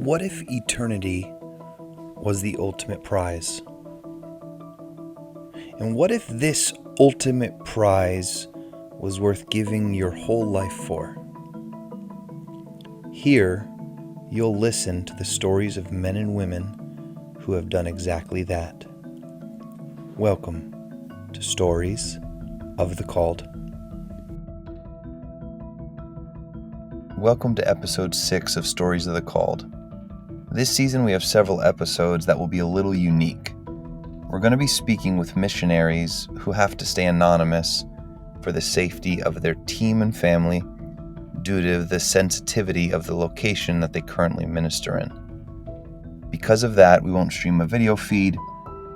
What if eternity was the ultimate prize? And what if this ultimate prize was worth giving your whole life for? Here, you'll listen to the stories of men and women who have done exactly that. Welcome to Stories of the Called. Welcome to episode 6 of Stories of the Called. This season we have several episodes that will be a little unique. We're going to be speaking with missionaries who have to stay anonymous for the safety of their team and family due to the sensitivity of the location that they currently minister in. Because of that, we won't stream a video feed,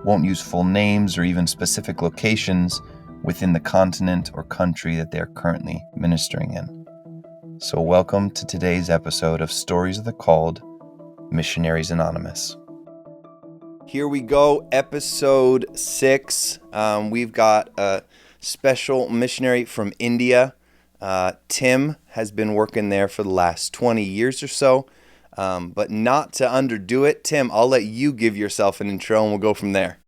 won't use full names or even specific locations within the continent or country that they are currently ministering in. So welcome to today's episode of Stories of the Called, Missionaries Anonymous. Here we go, episode 6. We've got a special missionary from India. Tim has been working there for the last 20 years or so, but not to underdo it. Tim, I'll let you give yourself an intro and we'll go from there.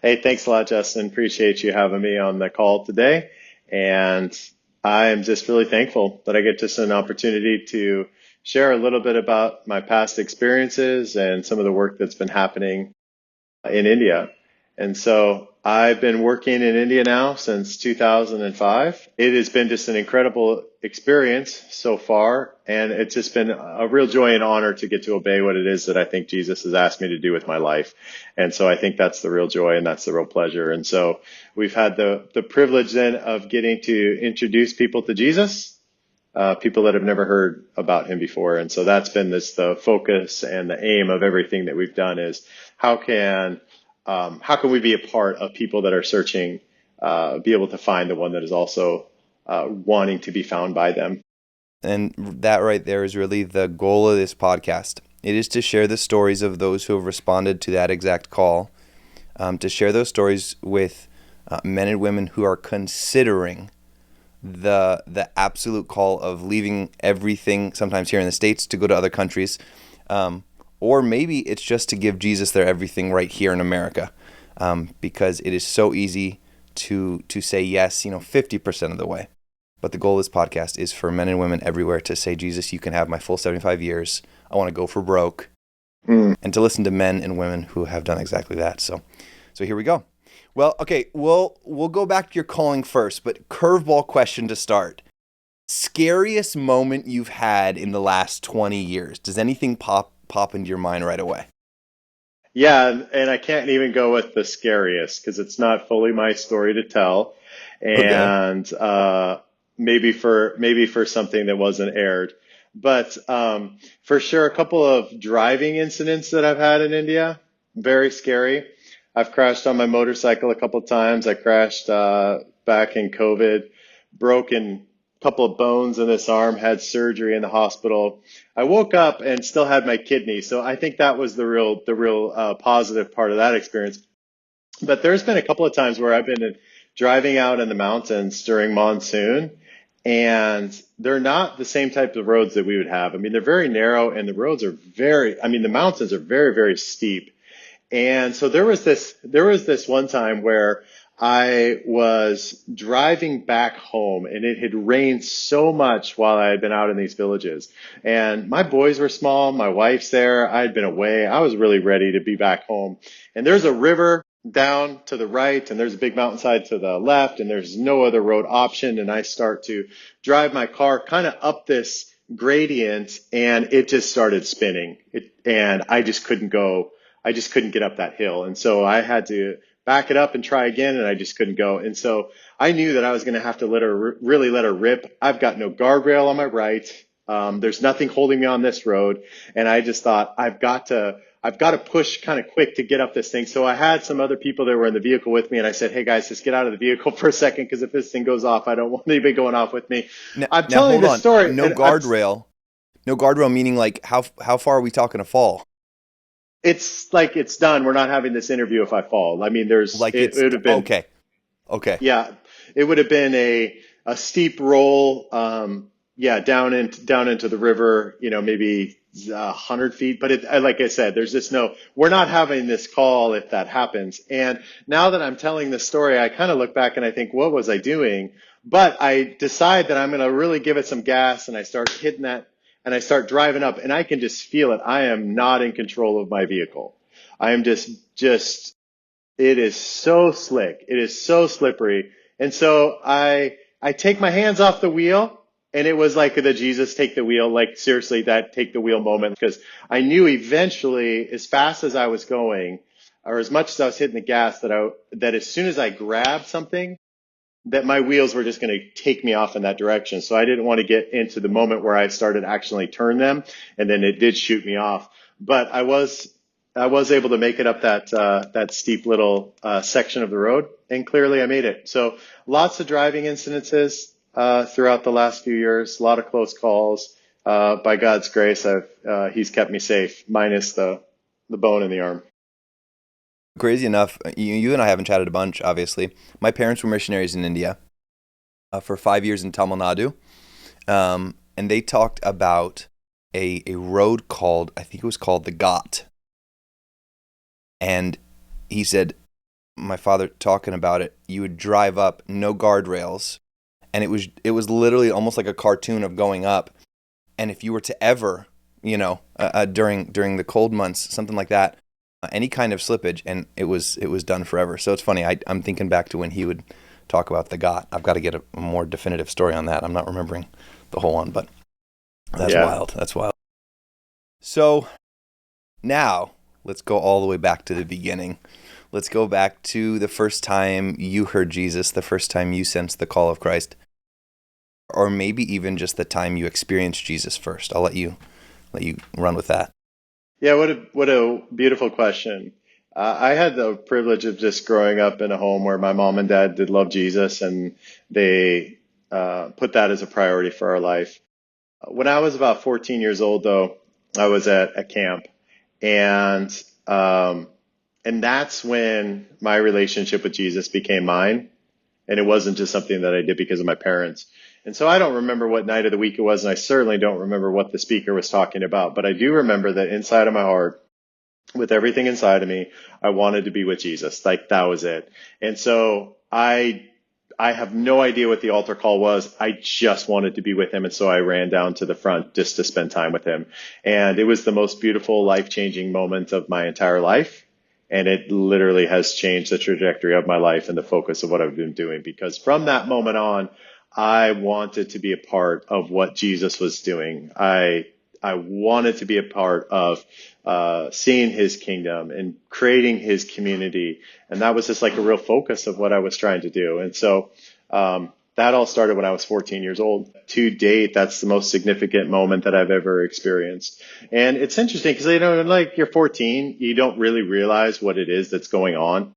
Hey, thanks a lot, Justin. Appreciate you having me on the call today. And I am just really thankful that I get just an opportunity to share a little bit about my past experiences and some of the work that's been happening in India. And so I've been working in India now since 2005. It has been just an incredible experience so far, and it's just been a real joy and honor to get to obey what it is that I think Jesus has asked me to do with my life. And so I think that's the real joy and that's the real pleasure. And so we've had the privilege then of getting to introduce people to Jesus, people that have never heard about him before. And so that's been the focus and the aim of everything that we've done is how can we be a part of people that are searching, be able to find the one that is also wanting to be found by them? And that right there is really the goal of this podcast. It is to share the stories of those who have responded to that exact call, to share those stories with men and women who are considering the absolute call of leaving everything, sometimes here in the States, to go to other countries. Or maybe it's just to give Jesus their everything right here in America, because it is so easy to say yes, 50% of the way. But the goal of this podcast is for men and women everywhere to say, Jesus, you can have my full 75 years. I want to go for broke. And to listen to men and women who have done exactly that. So here we go. Well, okay, we'll go back to your calling first, but curveball question to start. Scariest moment you've had in the last 20 years? Does anything pop into your mind right away? Yeah, and I can't even go with the scariest because it's not fully my story to tell. And maybe for something that wasn't aired. But for sure, a couple of driving incidents that I've had in India, very scary. I've crashed on my motorcycle a couple of times. I crashed back in COVID, broken a couple of bones in this arm, had surgery in the hospital. I woke up and still had my kidney. So I think that was the real positive part of that experience. But there's been a couple of times where I've been driving out in the mountains during monsoon, and they're not the same type of roads that we would have. I mean, they're very narrow and the roads are the mountains are very, very steep. And so there was this one time where I was driving back home and it had rained so much while I had been out in these villages, and my boys were small, my wife's there, I had been away, I was really ready to be back home. And there's a river down to the right and there's a big mountainside to the left and there's no other road option. And I start to drive my car kind of up this gradient and it just started spinning and I just couldn't get up that hill. And so I had to back it up and try again, and I just couldn't go. And so I knew that I was going to have to really let her rip. I've got no guardrail on my right. There's nothing holding me on this road. And I just thought, I've got to push kind of quick to get up this thing. So I had some other people that were in the vehicle with me, and I said, hey guys, just get out of the vehical for a second, because if this thing goes off, I don't want anybody going off with me. I'm telling you this story. No guardrail. No guardrail meaning like how far are we talking to fall? It's like it's done. We're not having this interview if I fall. I mean, it would have been okay. Yeah, it would have been a steep roll. yeah, down into the river, maybe 100 feet. But like I said, there's just we're not having this call if that happens. And now that I'm telling this story, I kind of look back and I think, what was I doing? But I decide that I'm going to really give it some gas, and I start hitting that, and I start driving up, and I can just feel it. I am not in control of my vehicle. I am just it is so slick. It is so slippery. And so I take my hands off the wheel, and it was like the Jesus take the wheel, like seriously, that take the wheel moment, because I knew eventually, as fast as I was going, or as much as I was hitting the gas, that as soon as I grabbed something, that my wheels were just going to take me off in that direction. So I didn't want to get into the moment where I started actually turn them, and then it did shoot me off. But I was able to make it up that steep little section of the road, and clearly I made it. So lots of driving incidences throughout the last few years, a lot of close calls. By God's grace, He's kept me safe, minus the bone in the arm. Crazy enough, you and I haven't chatted a bunch, obviously. My parents were missionaries in India for 5 years in Tamil Nadu. And they talked about a road called, I think it was called the Ghat. And he said, my father talking about it, you would drive up, no guardrails. And it was literally almost like a cartoon of going up. And if you were to ever, during the cold months, something like that, any kind of slippage, and it was done forever. So it's funny. I'm thinking back to when he would talk about the Ghat. I've got to get a more definitive story on that. I'm not remembering the whole one, but that's Yeah. wild. That's wild. So now let's go all the way back to the beginning. Let's go back to the first time you heard Jesus, the first time you sensed the call of Christ, or maybe even just the time you experienced Jesus first. I'll let you run with that. Yeah, what a beautiful question. I had the privilege of just growing up in a home where my mom and dad did love Jesus, and they put that as a priority for our life. When I was about 14 years old, though, I was at a camp, and um, and that's when my relationship with Jesus became mine. And it wasn't just something that I did because of my parents. And so I don't remember what night of the week it was, and I certainly don't remember what the speaker was talking about. But I do remember that inside of my heart, with everything inside of me, I wanted to be with Jesus. Like that was it. And so I have no idea what the altar call was. I just wanted to be with him. And so I ran down to the front just to spend time with him. And it was the most beautiful, life-changing moment of my entire life. And it literally has changed the trajectory of my life and the focus of what I've been doing, because from that moment on, I wanted to be a part of what Jesus was doing. I wanted to be a part of seeing his kingdom and creating his community. And that was just like a real focus of what I was trying to do. And so that all started when I was 14 years old. To date, that's the most significant moment that I've ever experienced. And it's interesting because, like you're 14, you don't really realize what it is that's going on.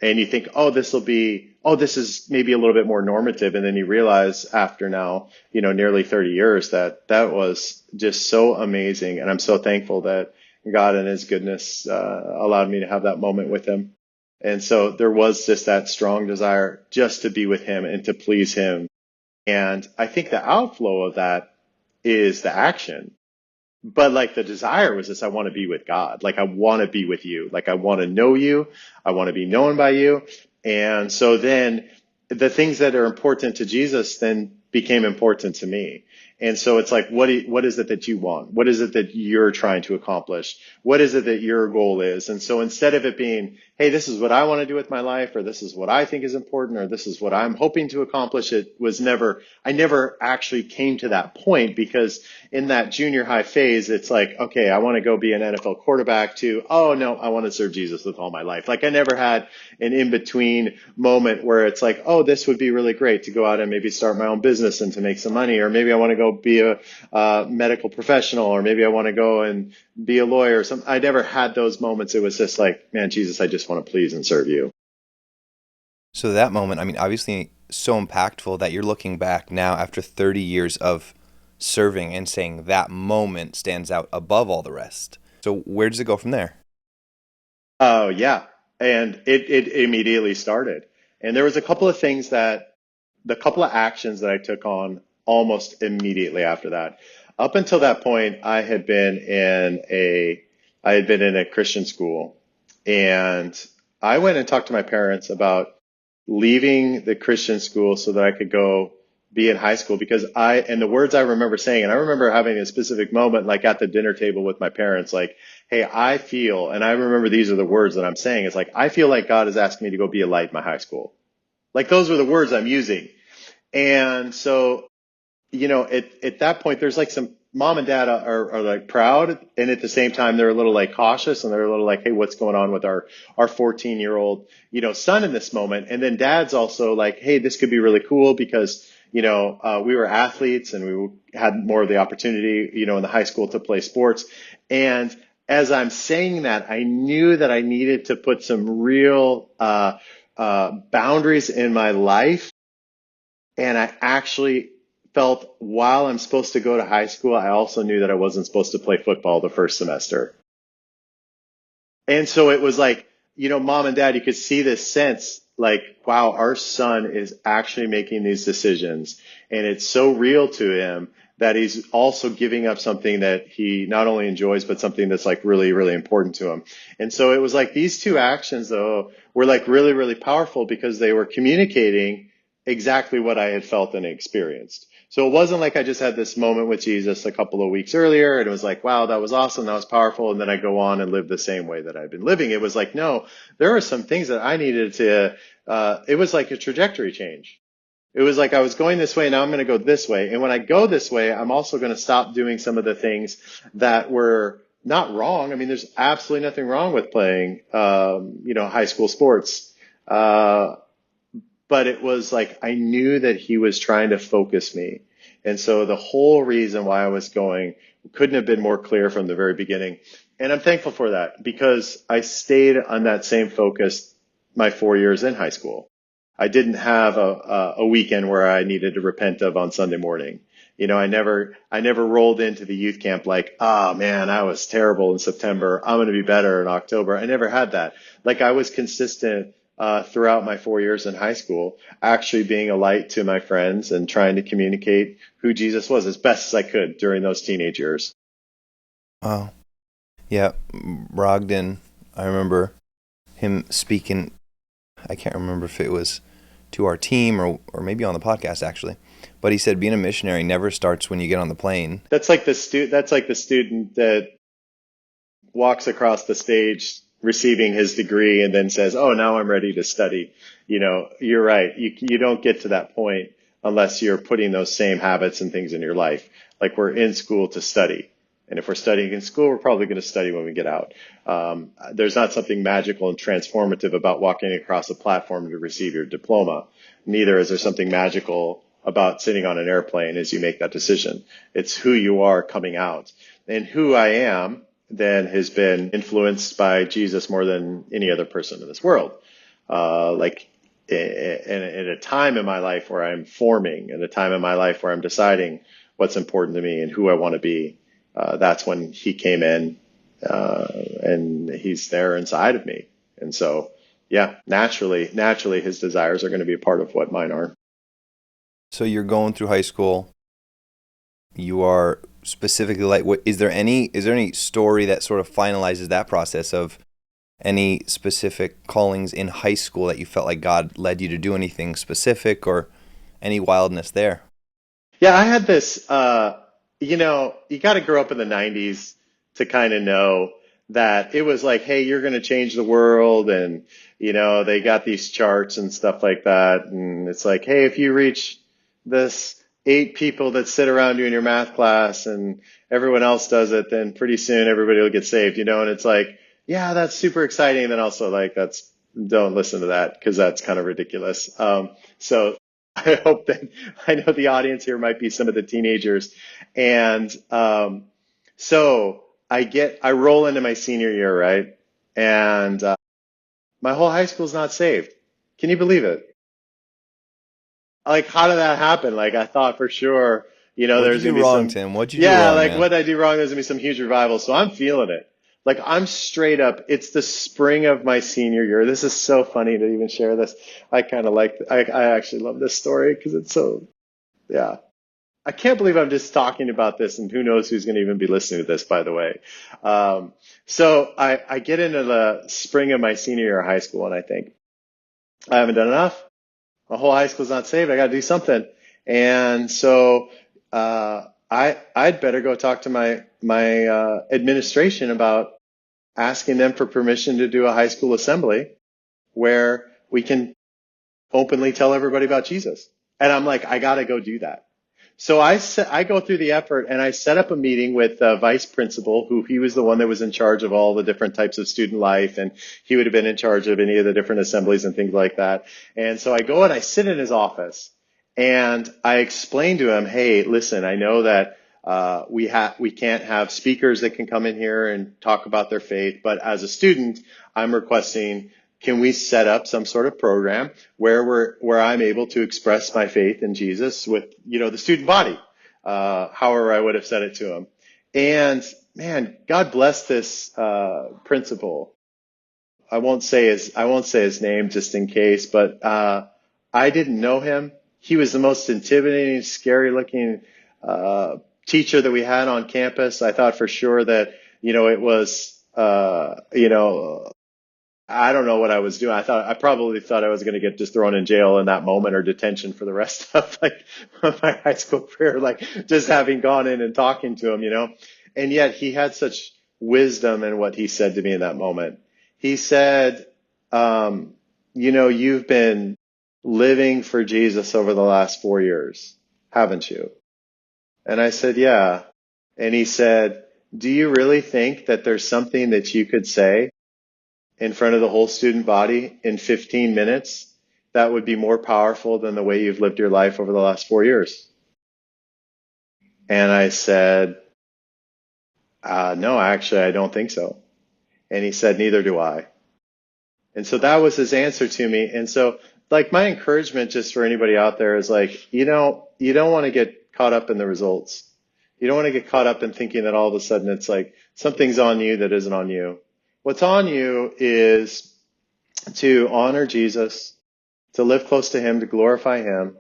And you think, this is maybe a little bit more normative. And then you realize after now, nearly 30 years, that was just so amazing. And I'm so thankful that God in his goodness allowed me to have that moment with him. And so there was just that strong desire just to be with him and to please him. And I think the outflow of that is the action. But like the desire was this, I want to be with God. Like I want to be with you. Like I want to know you. I want to be known by you. And so then the things that are important to Jesus then became important to me. And so it's like, what is it that you want? What is it that you're trying to accomplish? What is it that your goal is? And so instead of it being, hey, this is what I want to do with my life, or this is what I think is important, or this is what I'm hoping to accomplish, I never actually came to that point, because in that junior high phase, it's like, okay, I want to go be an NFL quarterback, to, oh no, I want to serve Jesus with all my life. Like I never had an in-between moment where it's like, oh, this would be really great to go out and maybe start my own business and to make some money, or maybe I want to go be a medical professional, or maybe I want to go and be a lawyer or something. I never had those moments. It was just like, man, Jesus, I just want to please and serve you. So that moment, I mean, obviously so impactful that you're looking back now after 30 years of serving and saying that moment stands out above all the rest. So where does it go from there? Oh, yeah. And it immediately started. And there was a couple of actions that I took on almost immediately after that. Up until that point, I had been in a Christian school, and I went and talked to my parents about leaving the Christian school so that I could go be in high school because and the words I remember saying, and I remember having a specific moment like at the dinner table with my parents, like, hey, I feel, and I remember these are the words that I'm saying. It's like, I feel like God is asking me to go be a light in my high school. Like those were the words I'm using. And so, at that point, there's like some mom and dad are like proud. And at the same time, they're a little like cautious and they're a little like, hey, what's going on with our 14-year-old, son in this moment? And then dad's also like, hey, this could be really cool because, we were athletes and we had more of the opportunity, in the high school to play sports. And as I'm saying that, I knew that I needed to put some real, boundaries in my life. And I actually felt while I'm supposed to go to high school, I also knew that I wasn't supposed to play football the first semester. And so it was like, mom and dad, you could see this sense like, wow, our son is actually making these decisions. And it's so real to him that he's also giving up something that he not only enjoys, but something that's like really, really important to him. And so it was like these two actions, though, were like really, really powerful because they were communicating exactly what I had felt and experienced. So it wasn't like I just had this moment with Jesus a couple of weeks earlier and it was like, wow, that was awesome. That was powerful. And then I go on and live the same way that I've been living. It was like, no, there are some things that I needed to, it was like a trajectory change. It was like I was going this way. Now I'm going to go this way. And when I go this way, I'm also going to stop doing some of the things that were not wrong. I mean, there's absolutely nothing wrong with playing, high school sports. But it was like I knew that he was trying to focus me. And so the whole reason why I was going couldn't have been more clear from the very beginning. And I'm thankful for that because I stayed on that same focus my 4 years in high school. I didn't have a weekend where I needed to repent of on Sunday morning. I never rolled into the youth camp like, oh man, I was terrible in September. I'm going to be better in October. I never had that. Like I was consistent throughout my 4 years in high school, actually being a light to my friends and trying to communicate who Jesus was as best as I could during those teenage years. Wow. Yeah, Brogdon, I remember him speaking, I can't remember if it was to our team or maybe on the podcast actually, but he said being a missionary never starts when you get on the plane. That's like the student that walks across the stage receiving his degree and then says, oh, now I'm ready to study. You're right. You don't get to that point unless you're putting those same habits and things in your life. Like we're in school to study. And if we're studying in school, we're probably going to study when we get out. There's not something magical and transformative about walking across a platform to receive your diploma. Neither is there something magical about sitting on an airplane as you make that decision. It's who you are coming out. And who I am then has been influenced by Jesus more than any other person in this world. Like in a time in my life where I'm forming, in a time in my life where I'm deciding what's important to me and who I want to be, that's when he came in, and he's there inside of me. And so, yeah, naturally, his desires are going to be a part of what mine are. So you're going through high school. You are specifically like, is there any story that sort of finalizes that process of any specific callings in high school that you felt like God led you to do anything specific or any wildness there? Yeah, I had this, you got to grow up in the 90s to kind of know that it was like, hey, you're going to change the world. And, they got these charts and stuff like that. And it's like, hey, if you reach this 8 people that sit around you in your math class and everyone else does it, then pretty soon everybody will get saved, and it's like, yeah, that's super exciting. And then also like, don't listen to that because that's kind of ridiculous. So I hope that I know the audience here might be some of the teenagers. And so I roll into my senior year, right? And my whole high school's not saved. Can you believe it? Like, how did that happen? Like, I thought for sure, What'd you there's do going to be wrong, some, Tim? What'd you do yeah, wrong, like man? what did I do wrong? There's going to be some huge revival. So I'm feeling it. Like, I'm straight up, it's the spring of my senior year. This is so funny to even share this. I kind of I actually love this story because it's so, yeah. I can't believe I'm just talking about this, and who knows who's going to even be listening to this, by the way. Um, so I get into the spring of my senior year of high school, and I think, I haven't done enough. My whole high school's not saved. I got to do something. And so I'd better go talk to my administration about asking them for permission to do a high school assembly where we can openly tell everybody about Jesus. And I'm like, I got to go do that. So I go through the effort and I set up a meeting with the vice principal, who he was the one that was in charge of all the different types of student life, and he would have been in charge of any of the different assemblies and things like that. And so I go and I sit in his office and I explain to him, hey, listen, I know that we can't have speakers that can come in here and talk about their faith, but as a student, I'm requesting, can we set up some sort of program where I'm able to express my faith in Jesus with, the student body, however I would have said it to him. And man, God bless this principal. I won't say his name just in case, but I didn't know him. He was the most intimidating, scary looking teacher that we had on campus. I thought for sure that, it was, I don't know what I was doing. I probably thought I was going to get just thrown in jail in that moment, or detention for the rest of my high school career, like just having gone in and talking to him. And yet he had such wisdom in what he said to me in that moment. He said, you've been living for Jesus over the last 4 years, haven't you? And I said, yeah. And he said, do you really think that there's something that you could say in front of the whole student body in 15 minutes that would be more powerful than the way you've lived your life over the last 4 years? And I said, no, actually, I don't think so. And he said, neither do I. And so that was his answer to me. And so, like, my encouragement just for anybody out there is like, you don't want to get caught up in the results. You don't want to get caught up in thinking that all of a sudden it's like something's on you that isn't on you. What's on you is to honor Jesus, to live close to him, to glorify him.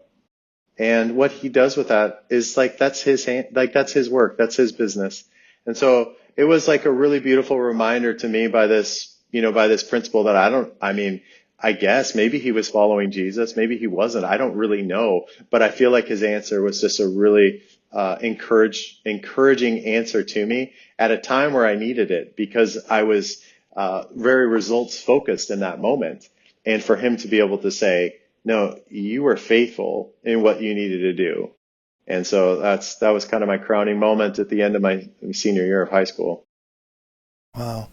And what he does with that is like, that's his hand, like that's his work, that's his business. And so it was like a really beautiful reminder to me by this principle that I guess maybe he was following Jesus, maybe he wasn't. I don't really know, but I feel like his answer was just a really encouraging answer to me at a time where I needed it, because I was very results focused in that moment. And for him to be able to say, no, you were faithful in what you needed to do. And so that was kind of my crowning moment at the end of my senior year of high school. Wow.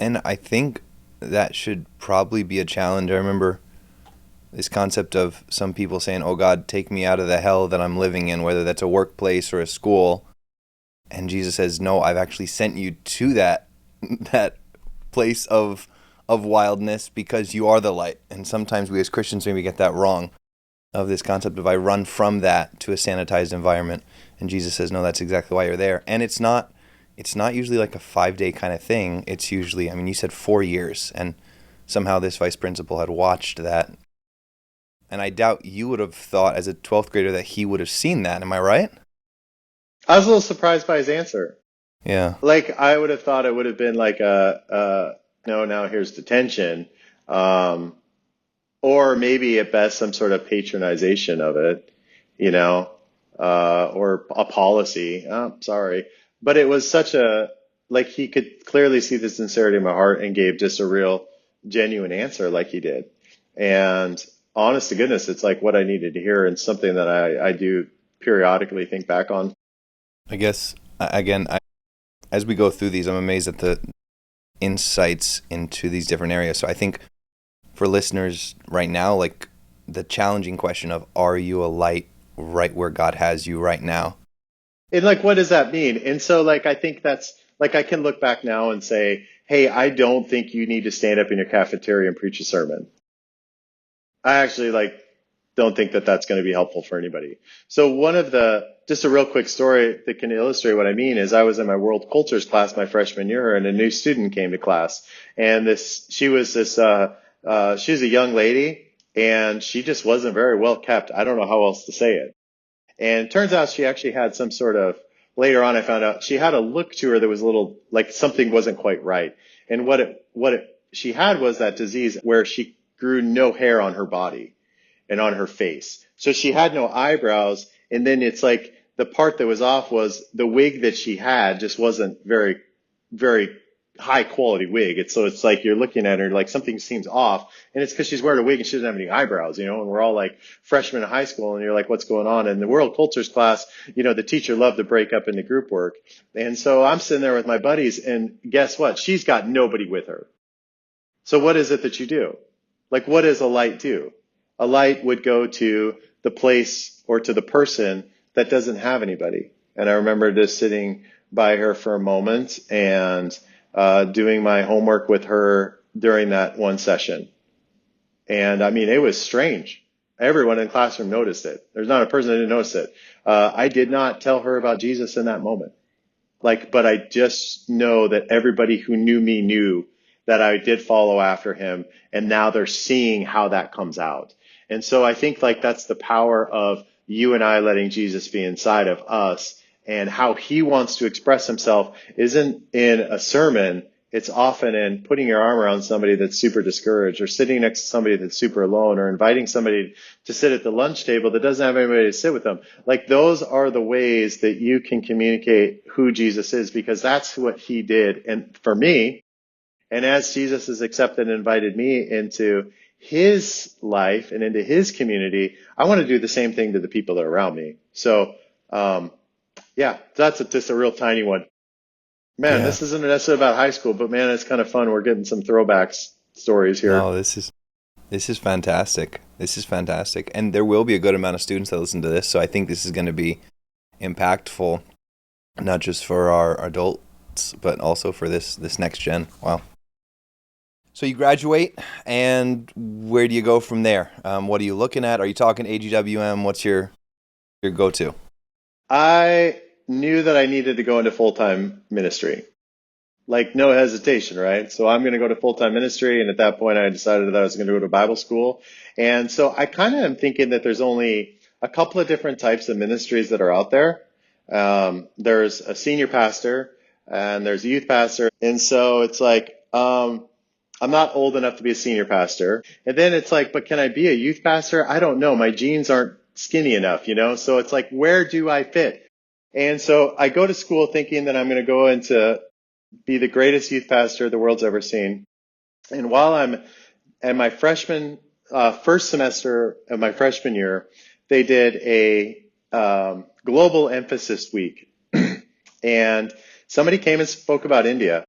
And I think that should probably be a challenge. I remember this concept of some people saying, oh God, take me out of the hell that I'm living in, whether that's a workplace or a school. And Jesus says, no, I've actually sent you to that place of wildness because you are the light. And sometimes we as Christians maybe get that wrong, of this concept of I run from that to a sanitized environment. And Jesus says, no, that's exactly why you're there. And it's not usually like a 5-day kind of thing. It's usually, you said 4 years, and somehow this vice principal had watched that. And I doubt you would have thought as a 12th grader that he would have seen that. Am I right? I was a little surprised by his answer. Yeah. Like, I would have thought it would have been like no, now here's detention. Or maybe at best some sort of patronization of it, or a policy. Oh, sorry. But it was like he could clearly see the sincerity of my heart and gave just a real genuine answer like he did. And honest to goodness, it's like what I needed to hear, and something that I do periodically think back on. I guess, again, as we go through these, I'm amazed at the insights into these different areas. So I think for listeners right now, like the challenging question of, are you a light right where God has you right now? And like, what does that mean? And so like, I think that's like, I can look back now and say, hey, I don't think you need to stand up in your cafeteria and preach a sermon. I actually don't think that that's going to be helpful for anybody. So just a real quick story that can illustrate what I mean is I was in my world cultures class my freshman year, and a new student came to class, and she was a young lady, and she just wasn't very well kept. I don't know how else to say it. And it turns out she actually had some sort of, later on I found out she had a look to her that was a little like something wasn't quite right. And she had was that disease where she grew no hair on her body and on her face. So she had no eyebrows. And then it's like the part that was off was the wig that she had just wasn't very, very high quality wig. It's like you're looking at her like something seems off, and it's because she's wearing a wig and she doesn't have any eyebrows, and we're all like freshmen in high school, and you're like, what's going on? In the world cultures class, the teacher loved to break up into group work, and so I'm sitting there with my buddies, and guess what? She's got nobody with her. So what is it that you do? Like, what does a light do? A light would go to the place or to the person that doesn't have anybody. And I remember just sitting by her for a moment and doing my homework with her during that one session. And I mean, it was strange. Everyone in the classroom noticed it. There's not a person that didn't notice it. I did not tell her about Jesus in that moment. But I just know that everybody who knew me knew that I did follow after him. And now they're seeing how that comes out. And so I think like that's the power of you and I letting Jesus be inside of us, and how he wants to express himself isn't in a sermon. It's often in putting your arm around somebody that's super discouraged, or sitting next to somebody that's super alone, or inviting somebody to sit at the lunch table that doesn't have anybody to sit with them. Like, those are the ways that you can communicate who Jesus is, because that's what he did. And for me, and as Jesus has accepted and invited me into his life and into his community, I want to do the same thing to the people that are around me. So, yeah, that's just a real tiny one. Man, Yeah. this isn't necessarily about high school, but man, it's kind of fun. We're getting some throwbacks stories here. No, this is fantastic. This is fantastic. And there will be a good amount of students that listen to this, so I think this is going to be impactful, not just for our adults, but also for this next gen. Wow. So you graduate, and where do you go from there? What are you looking at? Are you talking AGWM? What's your go-to? I knew that I needed to go into full-time ministry. Like, no hesitation, right? So I'm going to go to full-time ministry. And at that point, I decided that I was going to go to Bible school. And so I kind of am thinking that there's only a couple of different types of ministries that are out there. There's a senior pastor and there's a youth pastor. And so it's like, I'm not old enough to be a senior pastor. And then it's like, but can I be a youth pastor? I don't know. My jeans aren't skinny enough. So it's like, where do I fit? And so I go to school thinking that I'm going to go into be the greatest youth pastor the world's ever seen. And while I'm at my first semester of my freshman year, they did a global emphasis week. And somebody came and spoke about India.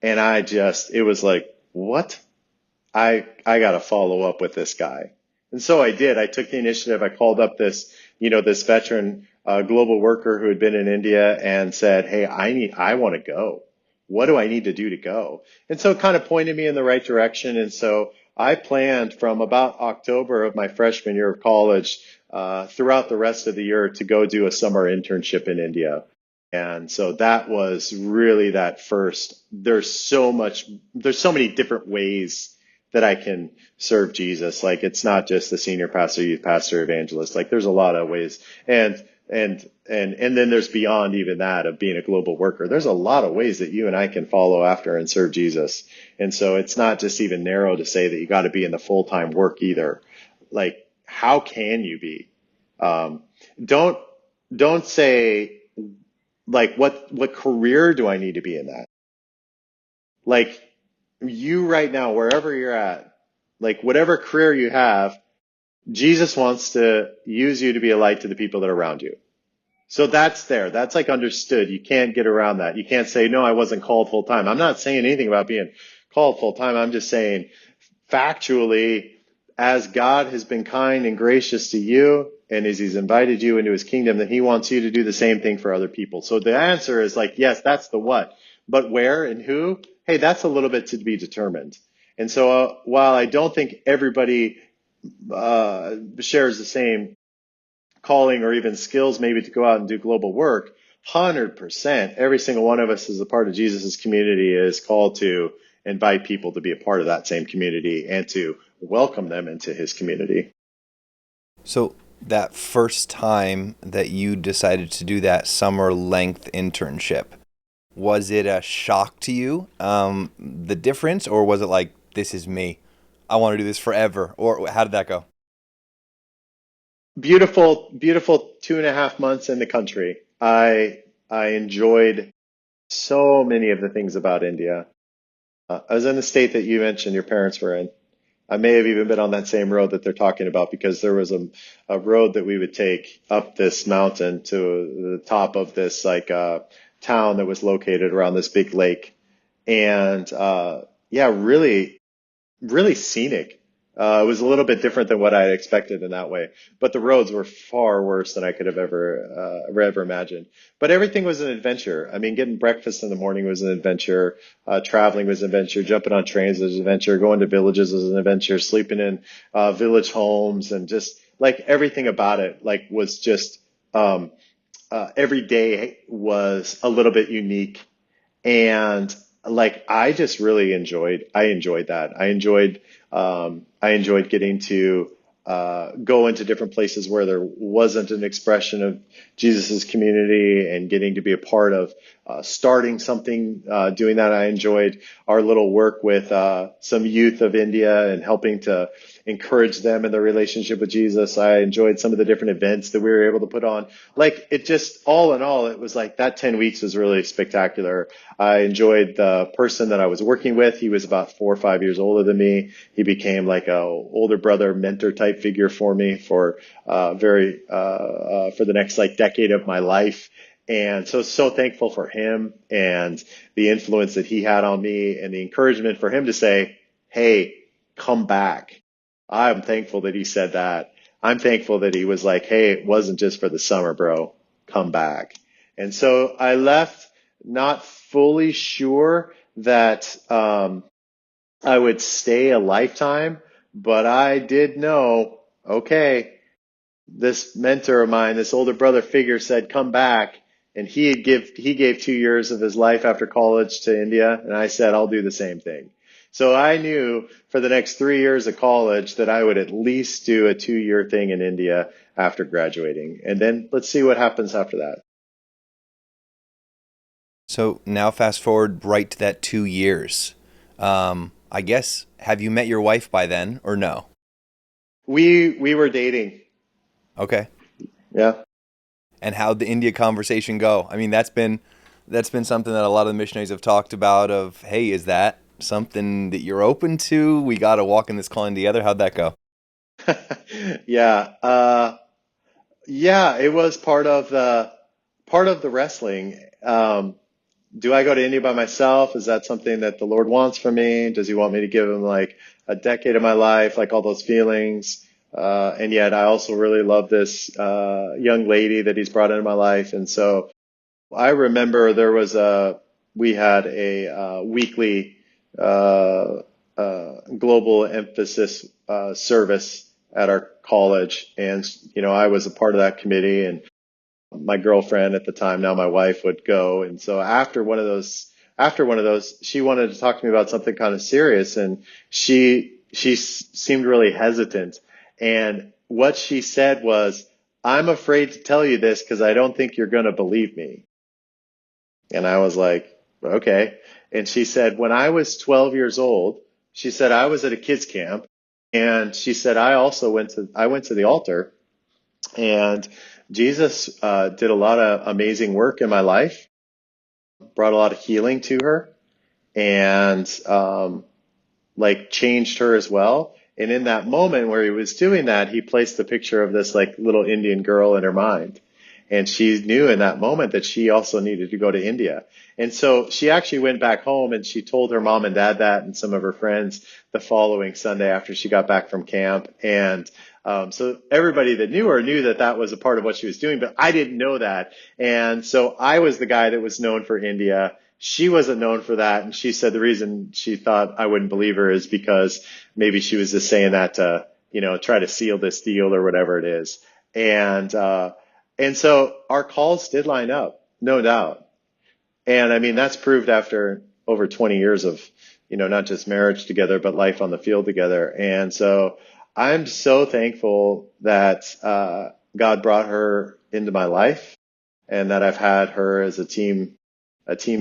And it was like, what? I got to follow up with this guy. And so I did. I took the initiative. I called up this veteran global worker who had been in India and said, hey, I want to go. What do I need to do to go? And so it kind of pointed me in the right direction. And so I planned from about October of my freshman year of college throughout the rest of the year to go do a summer internship in India. And so that was really that first. There's so many different ways that I can serve Jesus. Like, it's not just the senior pastor, youth pastor, evangelist. Like, there's a lot of ways. And then there's beyond even that of being a global worker. There's a lot of ways that you and I can follow after and serve Jesus. And so it's not just even narrow to say that you got to be in the full-time work either. Like, how can you be? Don't say, like, what career do I need to be in that? Like, you right now, wherever you're at, like, whatever career you have, Jesus wants to use you to be a light to the people that are around you. So that's there. That's like understood. You can't get around that. You can't say, no, I wasn't called full time. I'm not saying anything about being called full time. I'm just saying factually, as God has been kind and gracious to you, and as he's invited you into his kingdom, that he wants you to do the same thing for other people. So the answer is like, yes, that's the what, but where and who? Hey, that's a little bit to be determined. And so while I don't think everybody shares the same calling or even skills maybe to go out and do global work, 100%, every single one of us as a part of Jesus's community is called to invite people to be a part of that same community and to welcome them into his community. So that first time that you decided to do that summer length internship, was it a shock to you, the difference, or was it like, this is me? I want to do this forever? Or how did that go? Beautiful, beautiful 2.5 months in the country. I enjoyed so many of the things about India. I was in the state that you mentioned your parents were in. I may have even been on that same road that they're talking about because there was a road that we would take up this mountain to the top of this town that was located around this big lake. And yeah, really really scenic. It was a little bit different than what I had expected in that way, but the roads were far worse than I could have ever imagined. But everything was an adventure. I mean, getting breakfast in the morning was an adventure. Traveling was an adventure. Jumping on trains was an adventure. Going to villages was an adventure. Sleeping in village homes and just like everything about it, like was just every day was a little bit unique and like I enjoyed that. I enjoyed getting to go into different places where there wasn't an expression of Jesus's community and getting to be a part of starting something, doing that. I enjoyed our little work with some youth of India and helping to encourage them in their relationship with Jesus. I enjoyed some of the different events that we were able to put on. Like it just, all in all, it was like that 10 weeks was really spectacular. I enjoyed the person that I was working with. He was about 4 or 5 years older than me. He became like a older brother mentor type figure for me for for the next like decade of my life. And so thankful for him and the influence that he had on me and the encouragement for him to say, "Hey, come back." I'm thankful that he said that. I'm thankful that he was like, "Hey, it wasn't just for the summer, bro. Come back." And so I left not fully sure that I would stay a lifetime, but I did know, okay, this mentor of mine, this older brother figure said, "Come back." And he gave 2 years of his life after college to India. And I said, I'll do the same thing. So I knew for the next 3 years of college that I would at least do a 2 year thing in India after graduating. And then let's see what happens after that. So now fast forward right to that 2 years. I guess, have you met your wife by then or no? We were dating. Okay. Yeah. And how'd the India conversation go? I mean, that's been something that a lot of the missionaries have talked about of, hey, is that something that you're open to? We got to walk in this calling together. How'd that go? Yeah. Yeah, it was part of the wrestling. Do I go to India by myself? Is that something that the Lord wants from me? Does he want me to give him like a decade of my life, like all those feelings? And yet I also really love this young lady that he's brought into my life. And so I remember we had a weekly uh, global emphasis service at our college. And, you know, I was a part of that committee and my girlfriend at the time, now my wife, would go. And so after one of those, she wanted to talk to me about something kind of serious, and seemed really hesitant. And what she said was, "I'm afraid to tell you this because I don't think you're going to believe me." And I was like, "Okay." And she said, "When I was 12 years old," she said, "I was at a kids camp, and she said I went to the altar, and Jesus did a lot of amazing work in my life, brought a lot of healing to her, and like changed her as well. And in that moment where he was doing that, he placed the picture of this like little Indian girl in her mind. And she knew in that moment that she also needed to go to India. And so she actually went back home and she told her mom and dad that and some of her friends the following Sunday after she got back from camp. And so everybody that knew her knew that that was a part of what she was doing, but I didn't know that. And so I was the guy that was known for India. She wasn't known for that. And she said the reason she thought I wouldn't believe her is because maybe she was just saying that to, you know, try to seal this deal or whatever it is. And, and so our calls did line up, no doubt. And I mean, that's proved after over 20 years of, you know, not just marriage together, but life on the field together. And so I'm so thankful that, God brought her into my life, and that I've had her as a team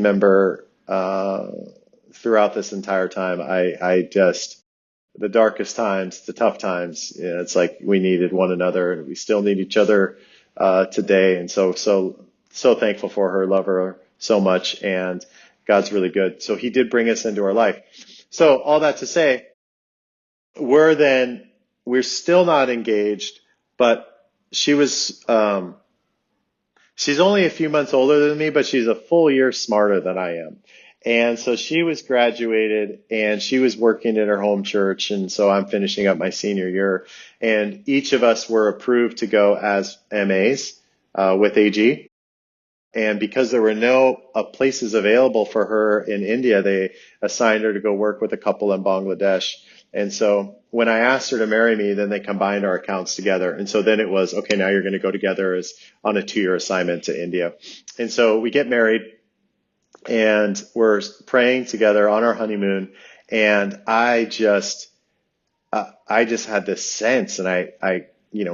member throughout this entire time. I just the darkest times, the tough times, you know, it's like we needed one another, and we still need each other today. And so thankful for her, love her so much, and God's really good. So He did bring us into our life. So all that to say, we're then we're still not engaged, but she was she's only a few months older than me, but she's a full year smarter than I am. And so she was graduated and she was working at her home church. And so I'm finishing up my senior year. And each of us were approved to go as MAs with AG. And because there were no places available for her in India, they assigned her to go work with a couple in Bangladesh. And so when I asked her to marry me, then they combined our accounts together. And so then it was, okay, now you're going to go together as on a 2-year assignment to India. And so we get married and we're praying together on our honeymoon. And I just had this sense, and I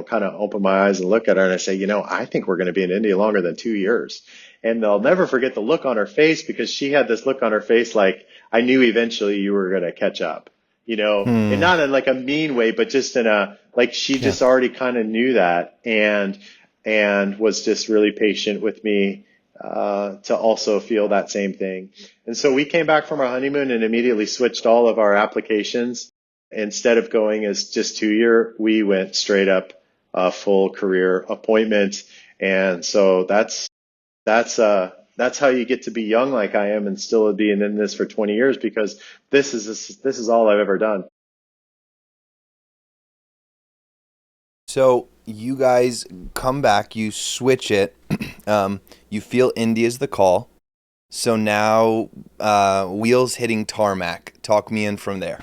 kind of open my eyes and look at her and I say, I think we're going to be in India longer than 2 years. And I'll never forget the look on her face, because she had this look on her face like, I knew eventually you were going to catch up, and Hmm. not in like a mean way, but just in a, like she Yeah. just already kind of knew that, and was just really patient with me, to also feel that same thing. And so we came back from our honeymoon and immediately switched all of our applications. Instead of going as just 2 year, we went straight up full career appointment. And so that's how you get to be young like I am and still be in this for 20 years, because this is all I've ever done. So you guys come back, you switch it, you feel India's the call. So now, wheels hitting tarmac. Talk me in from there.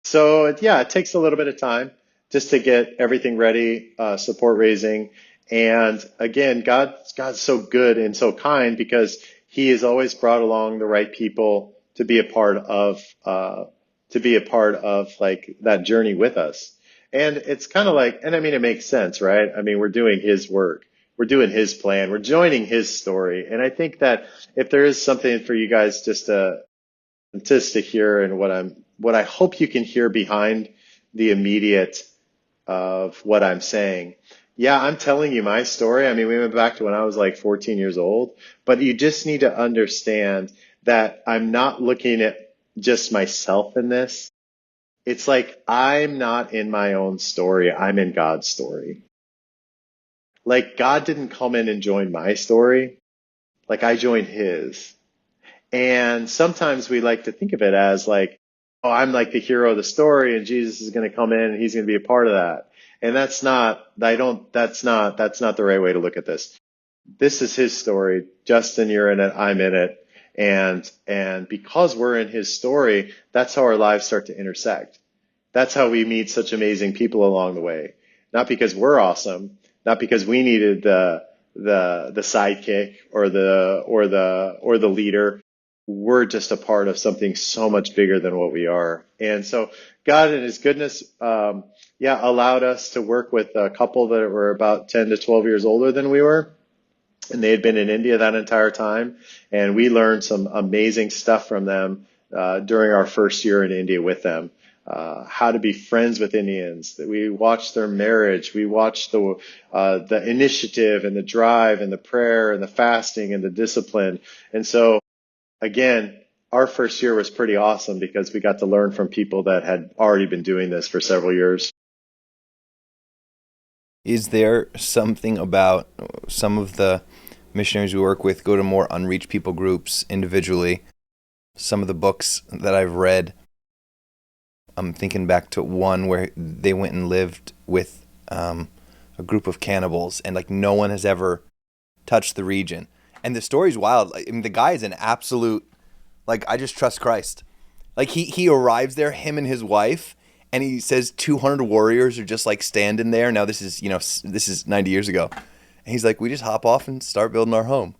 So yeah, it takes a little bit of time just to get everything ready, support raising. And again, God's so good and so kind, because He has always brought along the right people to be a part of like that journey with us. And it's kind of like, and I mean, it makes sense, right? I mean, we're doing His work. We're doing His plan. We're joining His story. And I think that if there is something for you guys just to hear, and what I hope you can hear behind the immediate of what I'm saying. Yeah, I'm telling you my story. I mean, we went back to when I was like 14 years old, but you just need to understand that I'm not looking at just myself in this. It's like I'm not in my own story. I'm in God's story. Like God didn't come in and join my story. Like I joined His. And sometimes we like to think of it as like, oh, I'm like the hero of the story and Jesus is going to come in and He's going to be a part of that. And that's not the right way to look at this. This is His story. Justin, you're in it. I'm in it. And because we're in His story, that's how our lives start to intersect. That's how we meet such amazing people along the way. Not because we're awesome, not because we needed the sidekick or the leader. We're just a part of something so much bigger than what we are. And so God in His goodness, allowed us to work with a couple that were about 10 to 12 years older than we were. And they had been in India that entire time. And we learned some amazing stuff from them during our first year in India with them. How to be friends with Indians. That we watched their marriage. We watched the initiative and the drive and the prayer and the fasting and the discipline. And so again, our first year was pretty awesome because we got to learn from people that had already been doing this for several years. Is there something about some of the missionaries we work with go to more unreached people groups individually? Some of the books that I've read, I'm thinking back to one where they went and lived with a group of cannibals, and like no one has ever touched the region. And the story's wild. Like, I mean, the guy is an absolute, like, I just trust Christ. Like he arrives there, him and his wife, and he says 200 warriors are just like standing there. Now this is this is 90 years ago, and he's like, we just hop off and start building our home.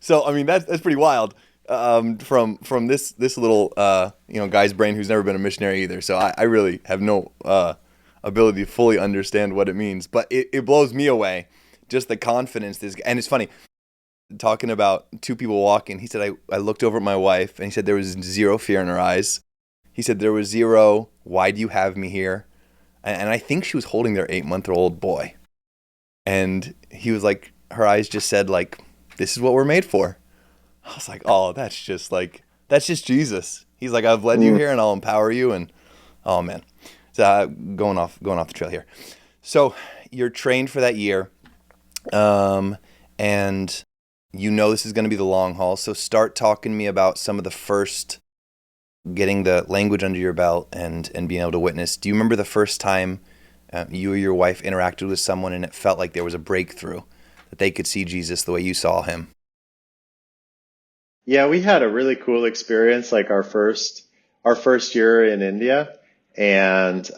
So I mean that's pretty wild, from this little guy's brain who's never been a missionary either. So I really have no ability to fully understand what it means. But it blows me away, just the confidence this, and it's funny talking about two people walking. He said, I looked over at my wife, and he said there was zero fear in her eyes. He said there was zero, why do you have me here? And I think she was holding their 8-month-old boy. And he was like, her eyes just said, like, this is what we're made for. I was like, oh, that's just Jesus. He's like, I've led you Mm. here and I'll empower you. And oh man, so going off the trail here. So you're trained for that year, and you know this is going to be the long haul. So start talking to me about some of the first getting the language under your belt and being able to witness. Do you remember the first time you or your wife interacted with someone and it felt like there was a breakthrough, that they could see Jesus the way you saw him? Yeah, we had a really cool experience, like our first year in India, and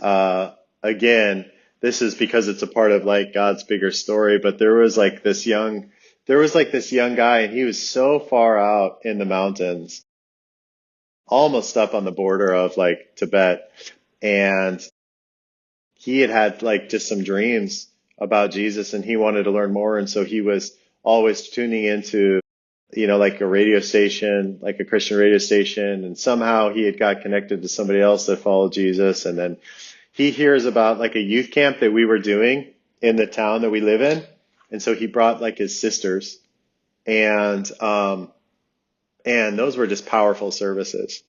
again, this is because it's a part of like God's bigger story. But there was like this young guy, and he was so far out in the mountains, almost up on the border of like Tibet, and he had had like just some dreams about Jesus, and he wanted to learn more, and so he was always tuning into like a radio station, like a Christian radio station, and somehow he had got connected to somebody else that followed Jesus, and then he hears about like a youth camp that we were doing in the town that we live in, and so he brought like his sisters, and those were just powerful services.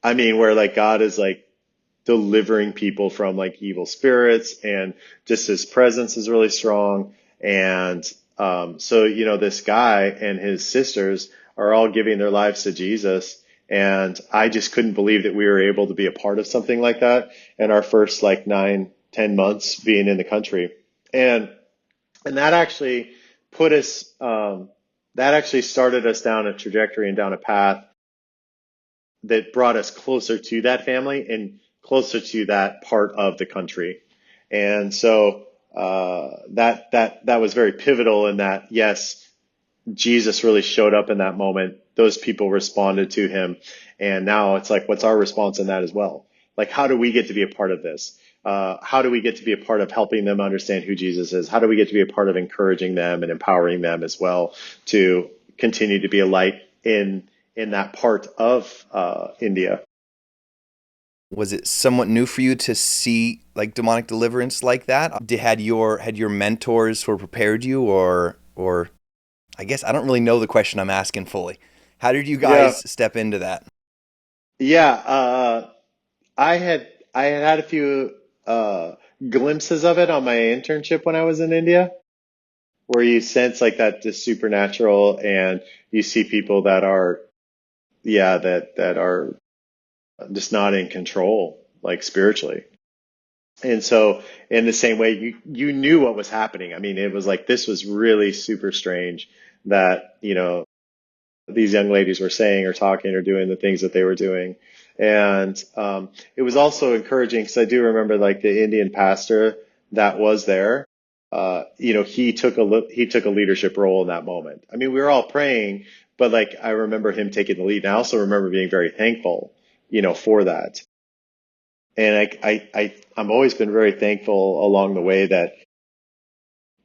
I mean, where like God is like delivering people from like evil spirits, and just his presence is really strong. And so this guy and his sisters are all giving their lives to Jesus, and I just couldn't believe that we were able to be a part of something like that in our first like 9, 10 months being in the country. And that actually put us that actually started us down a trajectory and down a path that brought us closer to that family and closer to that part of the country. And so that was very pivotal in that, yes, Jesus really showed up in that moment. Those people responded to him. And now it's like, what's our response in that as well? Like, how do we get to be a part of this? How do we get to be a part of helping them understand who Jesus is? How do we get to be a part of encouraging them and empowering them as well to continue to be a light in that part of India? Was it somewhat new for you to see like demonic deliverance like that? Had your mentors sort of prepared you, or I guess I don't really know the question I'm asking fully. How did you Yeah, guys step into that? yeah. I had a few uh, glimpses of it on my internship when I was in India, where you sense like that just supernatural, and you see people that are, yeah, that are just not in control, like spiritually. And so in the same way, you knew what was happening. I mean, it was like this was really super strange that these young ladies were saying or talking or doing the things that they were doing. And it was also encouraging because I do remember like the Indian pastor that was there. He took a leadership role in that moment. I mean, we were all praying, but like I remember him taking the lead. And I also remember being very thankful, for that. And I'm always been very thankful along the way that